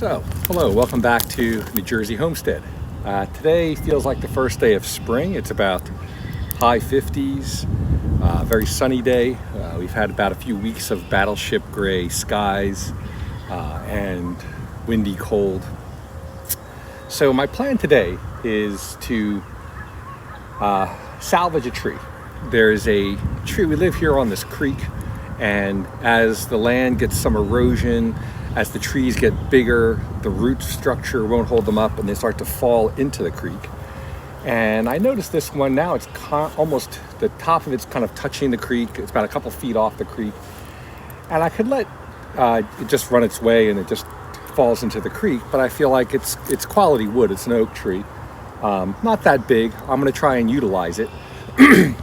So, hello, welcome back to New Jersey Homestead. Today feels like the first day of spring. It's about high 50s, very sunny day. We've had about a few weeks of battleship gray skies and windy cold. So my plan today is to salvage a tree. There's a tree, we live here on this creek, and as the land gets some erosion, as the trees get bigger, the root structure won't hold them up and they start to fall into the creek. And I noticed this one now, it's almost, the top of it's kind of touching the creek. It's about a couple feet off the creek. And I could let it just run its way and it just falls into the creek, but I feel like it's quality wood. It's an oak tree, not that big. I'm gonna try and utilize it.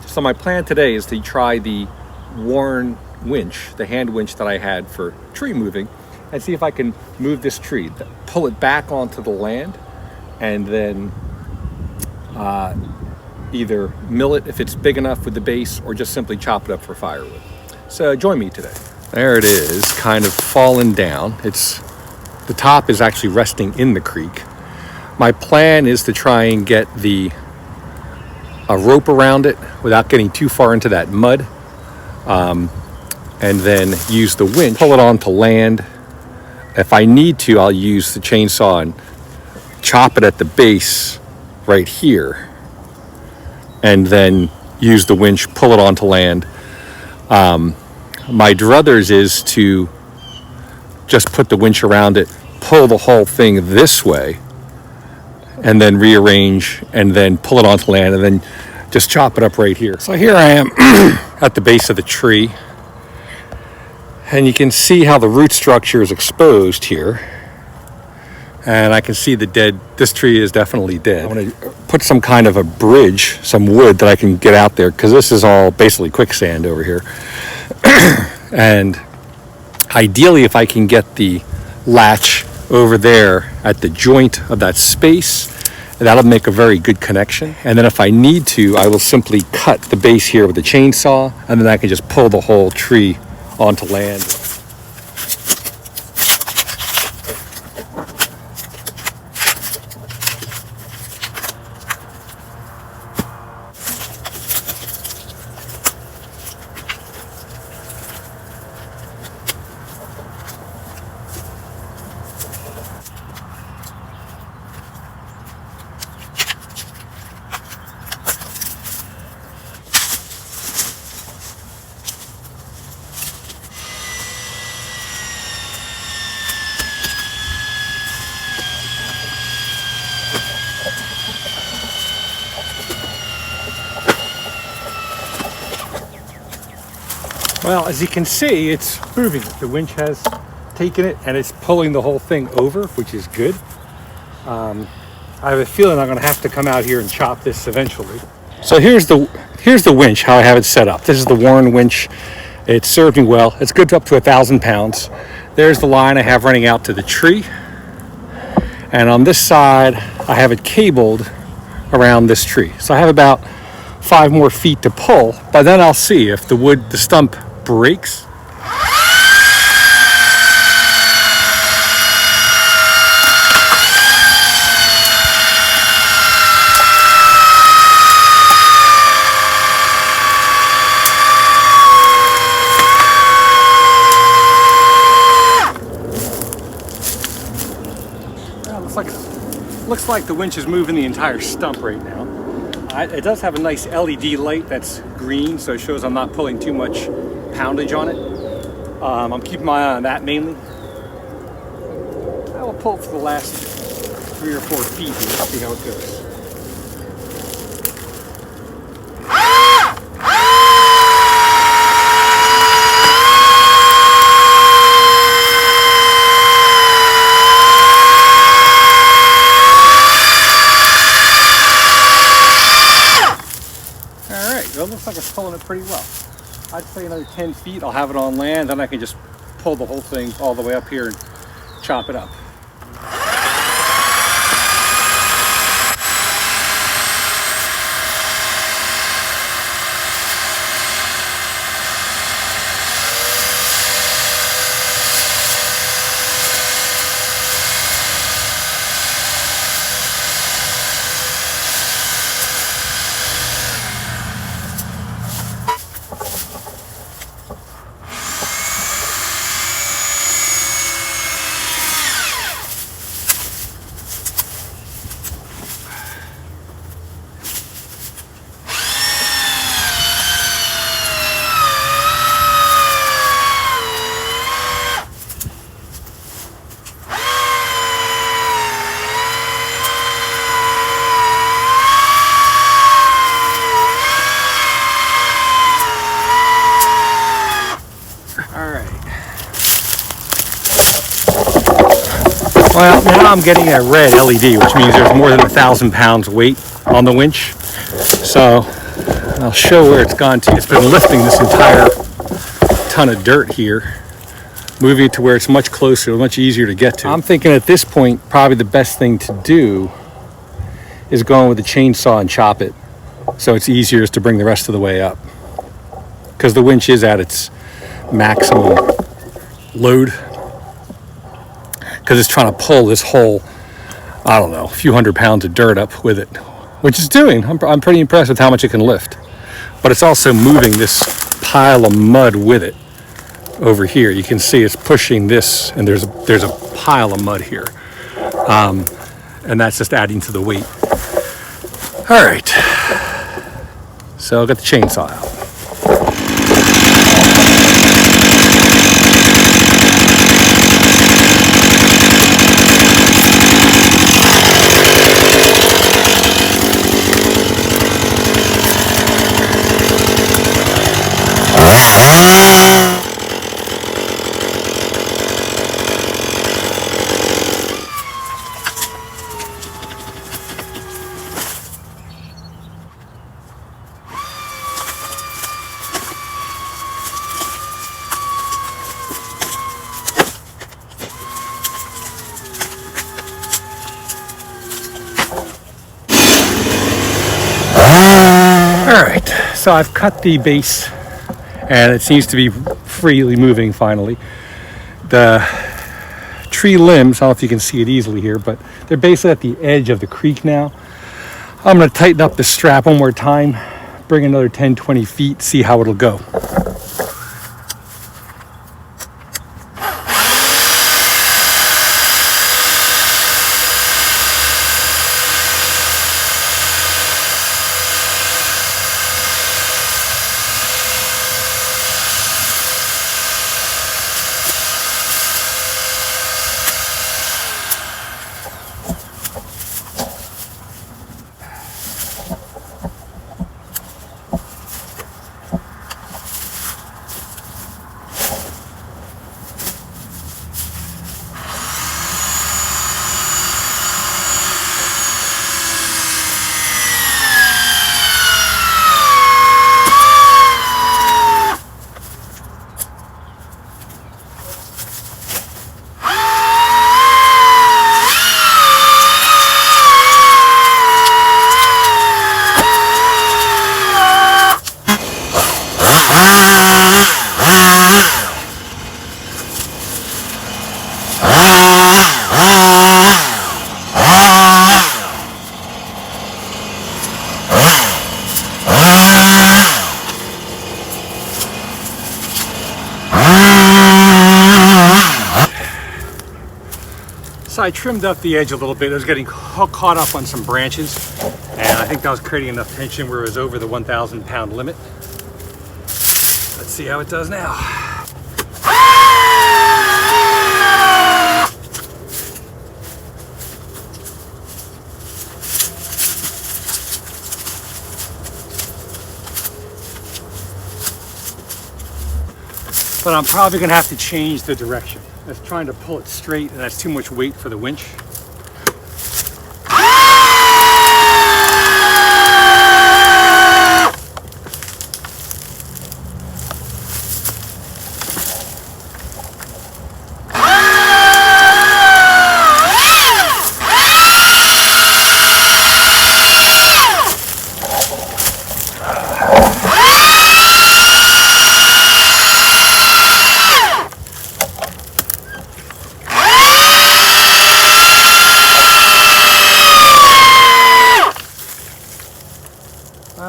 So my plan today is to try the worn winch, the hand winch that I had for tree moving, and see if I can move this tree, pull it back onto the land, and then either mill it if it's big enough with the base, or just simply chop it up for firewood. So join me today. There it is, kind of fallen down. The top is actually resting in the creek. My plan is to try and get a rope around it without getting too far into that mud, and then use the winch, pull it onto land. If I need to, I'll use the chainsaw and chop it at the base right here, and then use the winch, pull it onto land. My druthers is to just put the winch around it, pull the whole thing this way, and then rearrange, and then pull it onto land, and then just chop it up right here. So here I am at the base of the tree. And you can see how the root structure is exposed here. And I can see this tree is definitely dead. I'm gonna put some kind of a bridge, some wood that I can get out there, because this is all basically quicksand over here. And ideally, if I can get the latch over there at the joint of that space, that'll make a very good connection. And then if I need to, I will simply cut the base here with a chainsaw, and then I can just pull the whole tree onto land. Well, as you can see, it's moving. The winch has taken it and it's pulling the whole thing over, which is good. I have a feeling I'm gonna have to come out here and chop this eventually. So here's the winch, how I have it set up. This is the worn winch. It served me well. It's good up to 1,000 pounds. There's the line I have running out to the tree. And on this side, I have it cabled around this tree. So I have about 5 more feet to pull, but then I'll see if the stump breaks. Looks like the winch is moving the entire stump right now. It does have a nice LED light that's green, so it shows I'm not pulling too much poundage on it. I'm keeping my eye on that mainly. I will pull for the last 3 or 4 feet and see how it goes. It looks like it's pulling it pretty well. I'd say another 10 feet, I'll have it on land, then I can just pull the whole thing all the way up here and chop it up. Well, now I'm getting a red LED, which means there's more than 1,000 pounds weight on the winch. So I'll show where it's gone to. It's been lifting this entire ton of dirt here, moving it to where it's much closer, much easier to get to. I'm thinking at this point, probably the best thing to do is go in with the chainsaw and chop it, so it's easier to bring the rest of the way up. Because the winch is at its maximum load. Because it's trying to pull this whole, I don't know, a few hundred pounds of dirt up with it, which it's doing. I'm pretty impressed with how much it can lift. But it's also moving this pile of mud with it over here. You can see it's pushing this, and there's a pile of mud here. And that's just adding to the weight. All right, so I'll get the chainsaw out. Alright, so I've cut the base and it seems to be freely moving finally. The tree limbs, I don't know if you can see it easily here, but they're basically at the edge of the creek now. I'm going to tighten up the strap one more time, bring another 10-20 feet, see how it'll go. So I trimmed up the edge a little bit. It was getting caught up on some branches, and I think that was creating enough tension where it was over the 1,000 pound limit. Let's see how it does now. But I'm probably gonna have to change the direction. I was trying to pull it straight, and that's too much weight for the winch.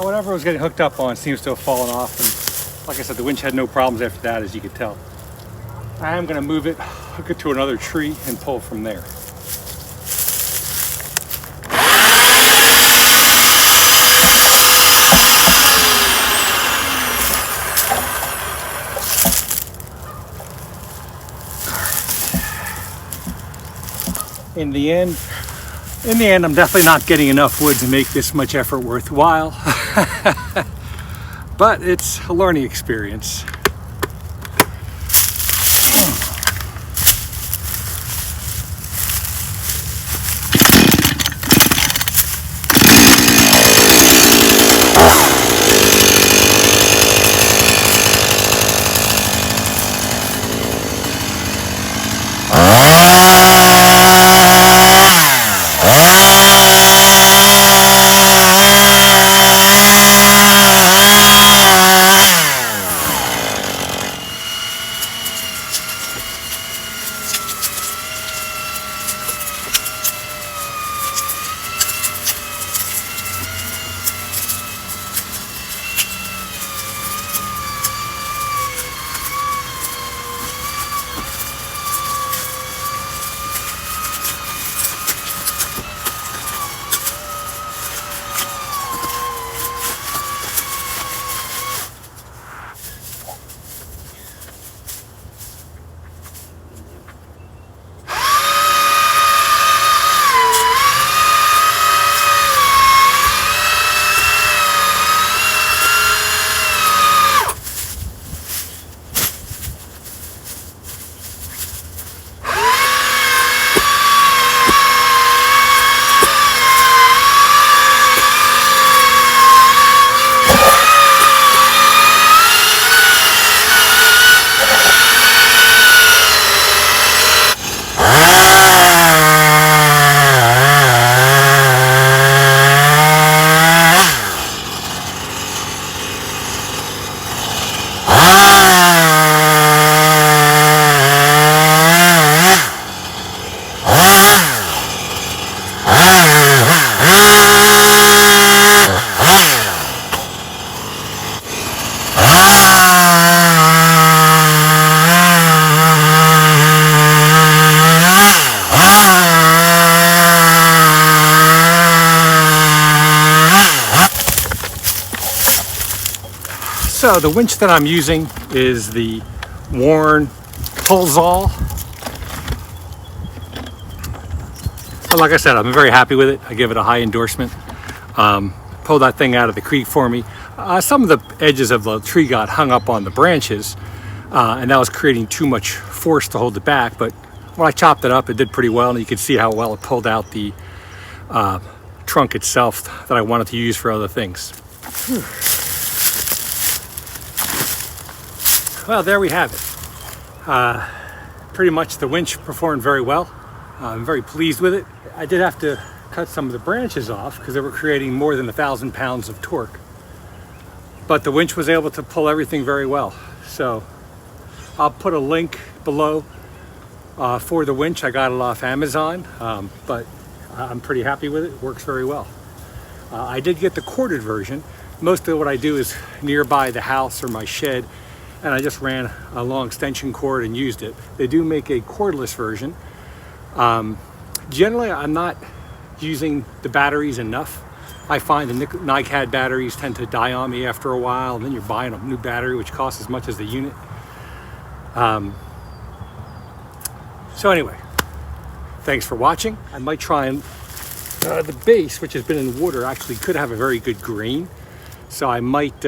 Whatever I was getting hooked up on seems to have fallen off, and like I said, the winch had no problems after that, as you could tell. I am going to move it, hook it to another tree, and pull from there. In the end, I'm definitely not getting enough wood to make this much effort worthwhile, but it's a learning experience. So the winch that I'm using is the Warren pullzall. But like I said, I'm very happy with it. I give it a high endorsement. Pulled that thing out of the creek for me. Some of the edges of the tree got hung up on the branches, and that was creating too much force to hold it back. But when I chopped it up, it did pretty well, and you can see how well it pulled out the trunk itself that I wanted to use for other things. Well, there we have it. Pretty much the winch performed very well. I'm very pleased with it. I did have to cut some of the branches off because they were creating more than 1,000 pounds of torque. But the winch was able to pull everything very well. So I'll put a link below for the winch. I got it off Amazon, but I'm pretty happy with it. It works very well. I did get the corded version. Most of what I do is nearby the house or my shed, and I just ran a long extension cord and used it. They do make a cordless version. Generally, I'm not using the batteries enough. I find the NiCad batteries tend to die on me after a while, and then you're buying a new battery, which costs as much as the unit. So anyway, thanks for watching. I might try and the base, which has been in water, actually could have a very good grain. So I might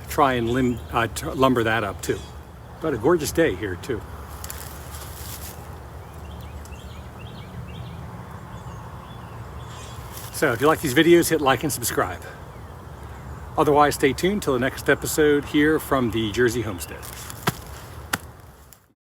try and lumber that up too. But a gorgeous day here too. So if you like these videos, hit like and subscribe. Otherwise, stay tuned till the next episode here from the Jersey Homestead.